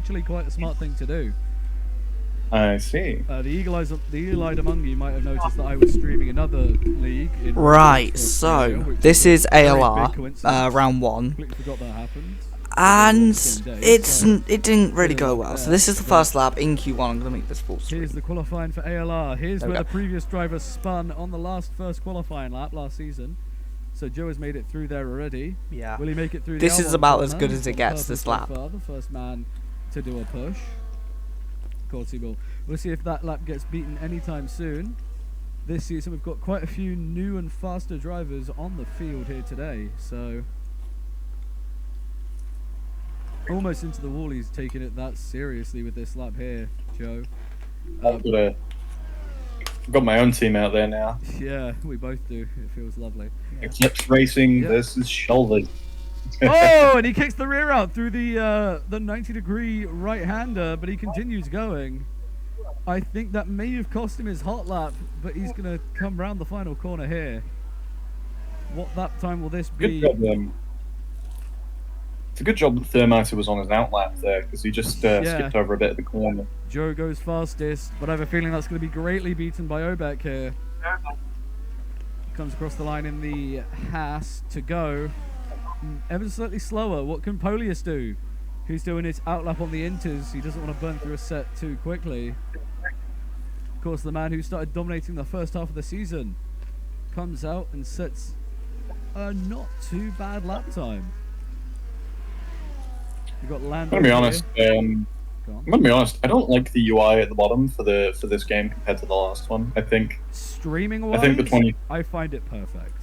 actually quite a smart thing to do. I see. The eagle-eyed among you might have noticed that I was streaming another league. Right, so this is ALR, round 1. Completely forgot that happened. And it didn't really go well. So this is the first lap in Q1. I'm gonna make this full screen. Here's the qualifying for ALR. Here's where the previous driver spun on the first qualifying lap last season. So Joe has made it through there already. Yeah. Will he make it through? This is about as good as it gets this lap. The first man to do a push. Of course he will. We'll see if that lap gets beaten anytime soon. This season we've got quite a few new and faster drivers on the field here today. So almost into the wall. He's taking it that seriously with this lap here, Joe. I've got my own team out there now. Yeah, we both do. It feels lovely. Yeah. Eclipse Racing versus Shoulders. Oh, and he kicks the rear out through the 90-degree right-hander, but he continues going. I think that may have cost him his hot lap, but he's going to come round the final corner here. What lap time will this be? Good job, it's a good job that Thermiter was on his outlap there, because he just skipped over a bit of the corner. Joe goes fastest, but I have a feeling that's going to be greatly beaten by Obek here. Comes across the line in the Haas to go. Ever slightly slower. What can Polius do? Who's doing his outlap on the inters. He doesn't want to burn through a set too quickly. Of course, the man who started dominating the first half of the season comes out and sets a not too bad lap time. You've got Lando. I'm gonna be honest. I don't like the UI at the bottom for this game compared to the last one. I think streaming-wise, I find it perfect.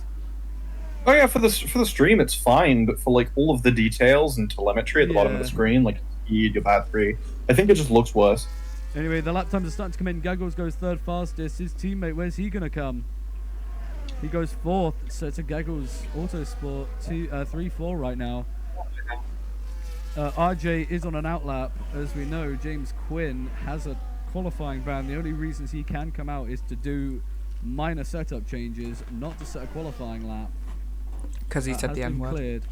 Oh yeah, for the stream it's fine, but for like all of the details and telemetry at the bottom of the screen, like speed, your battery, I think it just looks worse. Anyway, the lap times are starting to come in. Gaggles goes third fastest. His teammate, where's he gonna come? He goes fourth, so it's a Gaggles Autosport 3-4 right now. RJ is on an outlap. As we know, James Quinn has a qualifying ban. The only reasons he can come out is to do minor setup changes, not to set a qualifying lap. Because he said the N word. Cleared.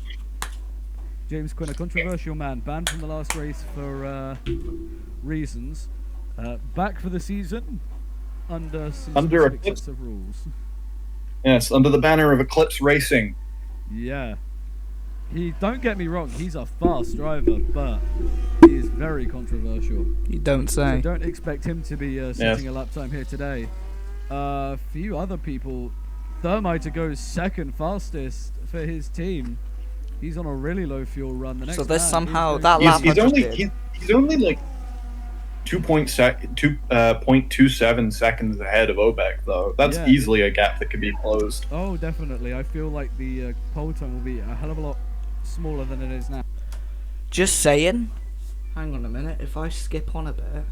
James Quinn, a controversial man, banned from the last race for reasons. Back for the season under some specific sets of rules. Yes, under the banner of Eclipse Racing. Yeah. Don't get me wrong, he's a fast driver, but he is very controversial. You don't say. So don't expect him to be setting a lap time here today. A few other people. Thermiter goes second fastest for his team. He's on a really low fuel run. The next so there's somehow that lap he's only like 2.27 seconds ahead of Obek, though. That's easily a gap that could be closed. Oh, definitely. I feel like the pole time will be a hell of a lot smaller than it is now. Just saying. Hang on a minute. If I skip on a bit,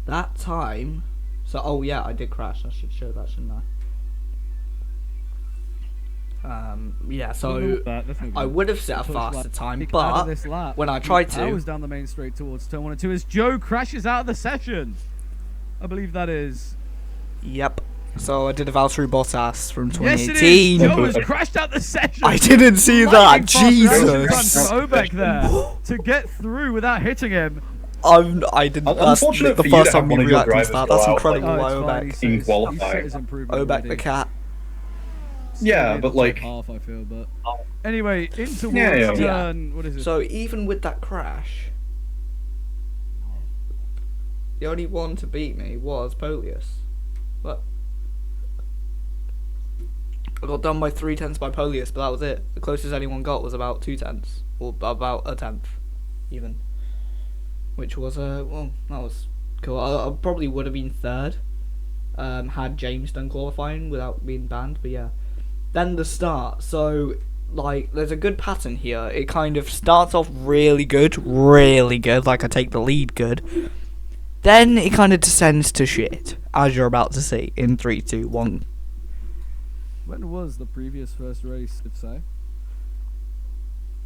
that time. So, oh yeah, I did crash. I should show that, shouldn't I? Yeah, so I would have set a faster time, but when I tried to, I was down the main straight towards turn 1 and 2 as Joe crashes out of the session. I believe that is. Yep. So I did a Valtteri Bottas from 2018. Yes, it is. Joe has crashed out the session. I didn't see that. Jesus. Obek there to get through without hitting him. I didn't. That's the first time we reacted to that. That's incredible. Obek in qualifying. Obek the cat. Yeah, but like half, I feel, but anyway, into turn. What is it? So even with that crash, the only one to beat me was Polius. But I got done by 3/10 by Polius, but that was it. The closest anyone got was about 2/10, or about a tenth, even. Which was well, that was cool. I probably would have been third, had James done qualifying without being banned. But yeah. Then the start, so like there's a good pattern here. It kind of starts off really good, like I take the lead good. Then it kind of descends to shit, as you're about to see in 3, 2, 1. When was the previous first race, I'd say?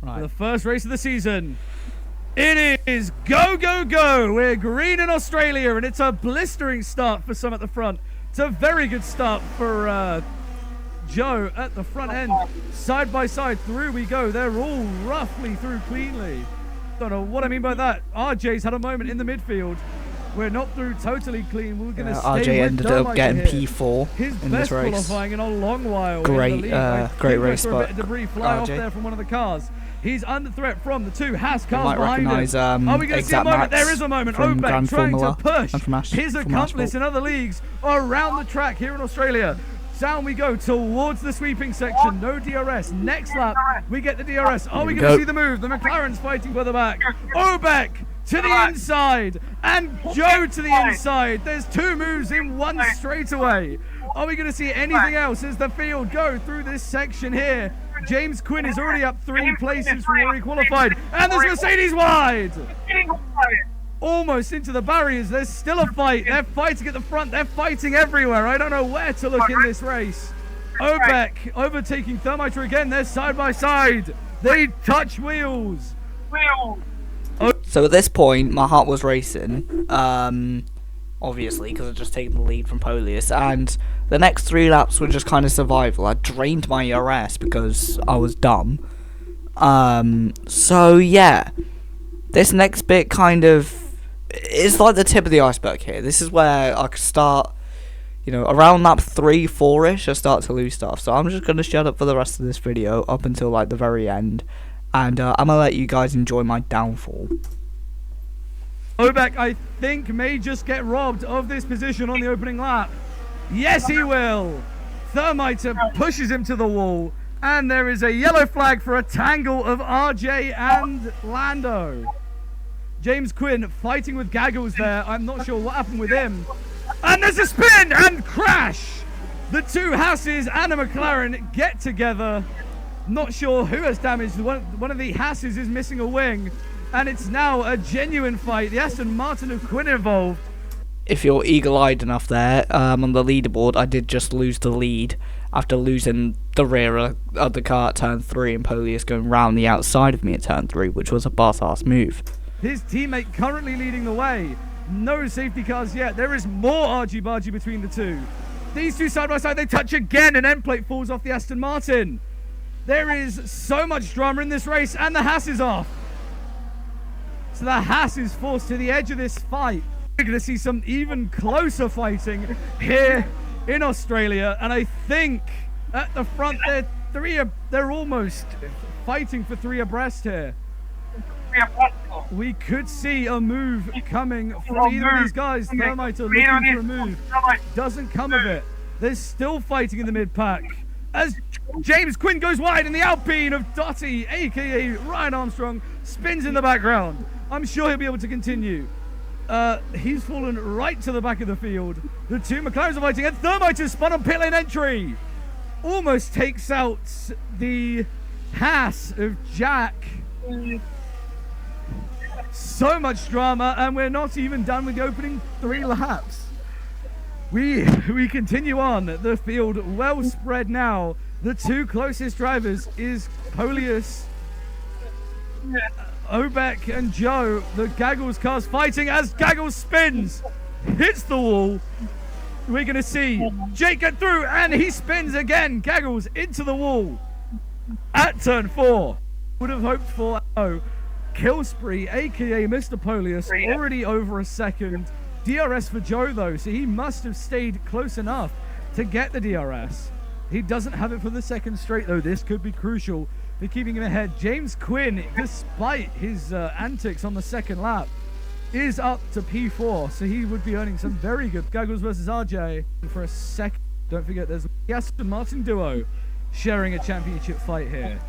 Right. The first race of the season. It is go, go, go. We're green in Australia, and it's a blistering start for some at the front. It's a very good start for Joe at the front end. Side by side, through we go. They're all roughly through cleanly. Don't know what I mean by that. RJ's had a moment in the midfield. We're not through totally clean. We're going to stay RJ with ended up Thermite getting here. P4 His in best this race. qualifying in a long while. Great, in the league. I great think race I saw a bit spot, of debris fly off RJ. there from one of the cars. He's under threat from the two Haas cars might behind recognise, him. Are we going to see a Exact moment? Max There is a moment. from Obeck Grand trying Formula to push and from his from accomplice Asphalt. in other leagues around the track here in Australia. Down we go towards the sweeping section. No DRS. Next lap, we get the DRS. Are we going to see the move? The McLaren's fighting further back. Obeck to the inside and Joe to the inside. There's two moves in one straightaway. Are we going to see anything else as the field go through this section here? James Quinn is already up 3 places from where he qualified, and there's Mercedes wide. Almost into the barriers. There's still a fight. They're fighting at the front. They're fighting everywhere. I don't know where to look in this race. Obeck overtaking Thermiter again. They're side by side. They touch wheels. So at this point, my heart was racing, obviously, because I'd just taken the lead from Polius, and the next 3 laps were just kind of survival. I drained my ERS because I was dumb. So yeah, this next bit kind of is like the tip of the iceberg here. This is where I could start, you know, around lap 3, 4-ish, I start to lose stuff. So I'm just going to shut up for the rest of this video up until like the very end, and I'm going to let you guys enjoy my downfall. Obeck, I think, may just get robbed of this position on the opening lap. Yes, he will. Thermiter pushes him to the wall, and there is a yellow flag for a tangle of RJ and Lando. James Quinn fighting with Gaggles there. I'm not sure what happened with him. And there's a spin and crash. The two Hasses and a McLaren get together. Not sure who has damaged. One of the Hasses is missing a wing. And it's now a genuine fight. The Aston Martin of Quinn involved. If you're eagle-eyed enough there, on the leaderboard, I did just lose the lead after losing the rear of the car at turn 3 and Polius going round the outside of me at turn 3, which was a boss-ass move. His teammate currently leading the way. No safety cars yet. There is more argy-bargy between the two. These two side by side, they touch again, and end plate falls off the Aston Martin. There is so much drama in this race, and the Haas is off. So the Haas is forced to the edge of this fight. We're going to see some even closer fighting here in Australia, and I think at the front they're almost fighting for 3 abreast here. We could see a move coming from either of these guys. Thermiter looking for a move. Doesn't come of it. There's still fighting in the mid-pack as James Quinn goes wide and the Alpine of Dottie, aka Ryan Armstrong, spins in the background. I'm sure he'll be able to continue. He's fallen right to the back of the field. The two McLarens are fighting, and Thermiter spun on pit lane entry. Almost takes out the Haas of Jack. So much drama, and we're not even done with the opening 3 laps. We continue on. The field well spread now. The 2 closest drivers is Polius, Obeck and Joe. The Gaggles cars fighting as Gaggles spins, hits the wall. We're going to see Jake get through, and he spins again. Gaggles into the wall at turn 4. Would have hoped for kill spree, aka Mr. Polius, already over a second. DRS for Joe though, so he must have stayed close enough to get the DRS. He doesn't have it for the second straight though. This could be crucial for keeping him ahead. James Quinn, despite his antics on the second lap, is up to P4, so he would be earning some very good. Gaggles versus RJ for a second. Don't forget there's the Aston Martin duo sharing a championship fight here.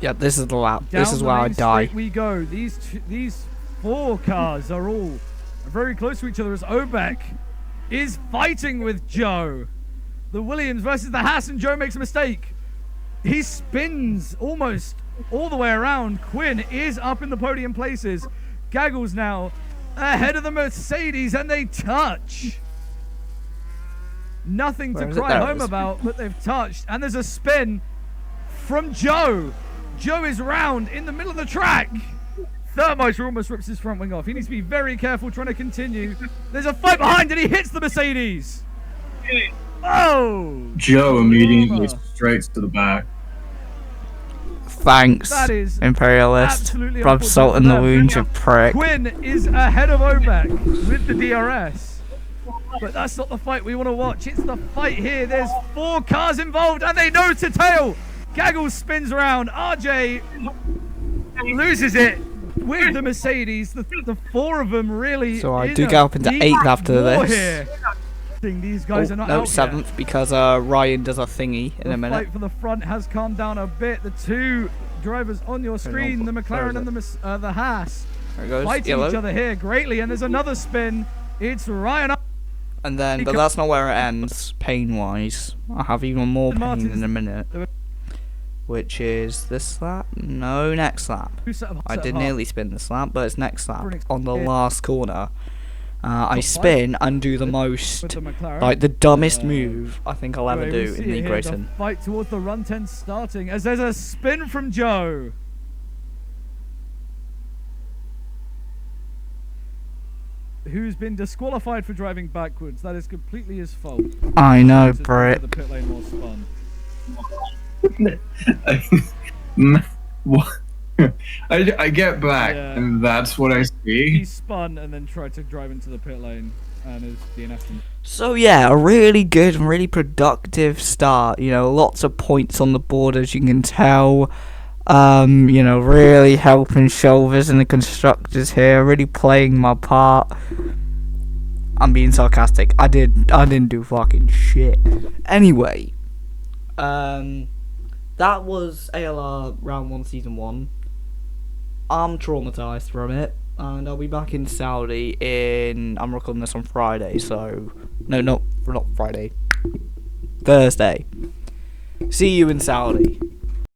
Yep, this is the lap. Down this is where I die. We go. These 4 cars are all very close to each other as Obeck is fighting with Joe. The Williams versus the Haas, and Joe makes a mistake. He spins almost all the way around. Quinn is up in the podium places. Gaggles now ahead of the Mercedes, and they touch. Nothing to cry home about, but they've touched. And there's a spin from Joe. Joe is round in the middle of the track. Thermiter almost rips his front wing off. He needs to be very careful trying to continue. There's a fight behind, and he hits the Mercedes. Oh! Joe immediately straight to the back. Thanks, That is Imperialist. absolutely Rub unfortunate salt for in the them. wound, you prick. Quinn is ahead of Obek with the DRS. But that's not the fight we want to watch. It's the fight here. There's 4 cars involved, and they know to tail. Gaggles spins around. RJ loses it with the Mercedes. The 4 of them really. So I in do a go up into deep 8th after war this. Here. These guys are not No, out 7th yet. because Ryan does a thingy in a The minute. fight for the front has calmed down a bit. The 2 drivers on your screen, the McLaren and the Haas, There it goes. fighting Yellow. each other here greatly. And there's another spin. It's Ryan. And then, but that's not where it ends, pain-wise. I have even more pain in a minute. Which is this lap? No, next lap. I did nearly spin this lap, but it's next lap. On the last corner. I spin and do the most, like the dumbest move I think I'll ever do in the Grayson. Fight towards the run 10 starting as there's a spin from Joe. Who's been disqualified for driving backwards. That is completely his fault. I know, Britt. The pit lane was spun. I get back, and that's what I see. He spun and then tried to drive into the pit lane and is DNF'd. So yeah, a really good and really productive start. You know, lots of points on the board, as you can tell. You know, really helping shoulders and the constructors here, really playing my part. I'm being sarcastic. I didn't do fucking shit. Anyway, that was ALR round 1 season 1. I'm traumatized from it, and I'll be back in Saudi I'm recording this on Friday, so no, not Friday, Thursday. See you in Saudi.